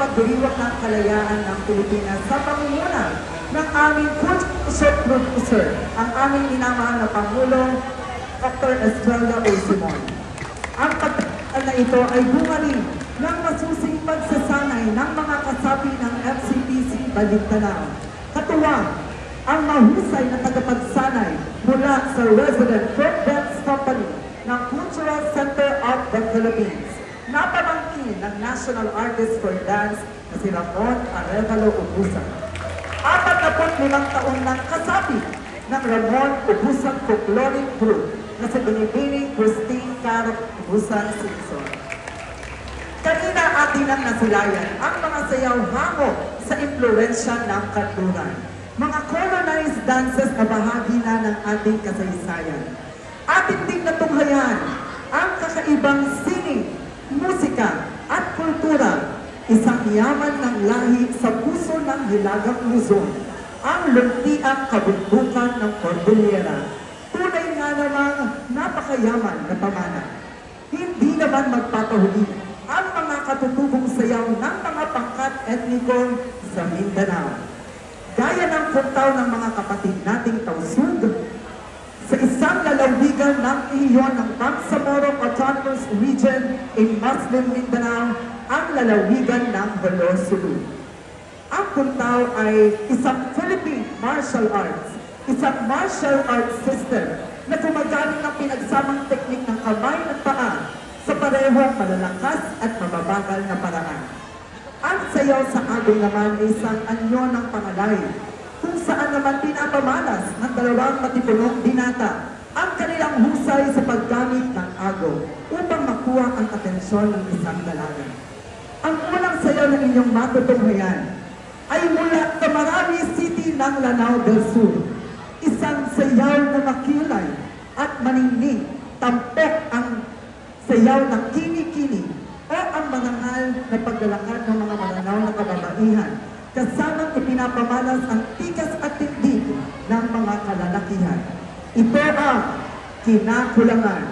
magdiriwang ng kalayaan ng Pilipinas sa pamumuno ng aming culture producer, ang aming minamahal na Pangulo, Dr. Estrella O. Simon. Ang pagtatapos na ito ay bunga rin ng masusing pagsasanay ng mga kasapi ng FCPC Balintanaw. Katuwang ang mahusay na tagapagsanay mula sa Resident Folk Dance Company ng Cultural Center of the Philippines, napamangkin ng National Artist for Dance na si Ramon Arevalo Ubusan. 45 taon ng kasapi ng Ramon Ubusan Folkloric Group na si Binibining Christine Carop Ubusan Simpson. Kanina atin ang nasilayan ang mga sayaw hango sa impluensya ng kanluran. Mga colonized dances na bahagi na ng ating kasaysayan. Atin ding natunghayan ang kakaibang sining, musika at kultura, isang yaman ng lahi sa puso ng Hilagang Luzon, ang luntiang kabundukan ng Cordillera. Tunay nga namang napakayaman na pamana. Hindi naman magpapahuli ang mga katutubong sayaw ng mga pangkat etniko sa Mindanao. Gaya ng puntaw ng mga kapatid nating Tausug, sa isang lalawigan ng iyon ng Bangsamoro Autonomous Region in Muslim Mindanao, ang lalawigan ng Holo Sulu. Ang puntaw ay isang Philippine martial arts, isang martial arts system na gumagaling ng pinagsamang teknik ng kamay at paa sa parehong malalakas at mababagal na paraan. Ang sayaw sa agong naman ay isang anyo ng pangalay, kung saan naman pinapamalas ng dalawang matipunong binata ang kanilang husay sa paggamit ng ago upang makuha ang atensyon ng isang dalaga. Ang unang sayaw na inyong matutunghayan ay mula sa Marami City ng Lanao del Sur. Isang sayaw na makilay at maningning, tampok ang sayaw ng kini-kini o ang manangal na paglalakad ng mga mananaw na kababaihan, kasamang ipinapamalas ang tikas at tindig ng mga kalalakihan. Ito ang Kinakulangan.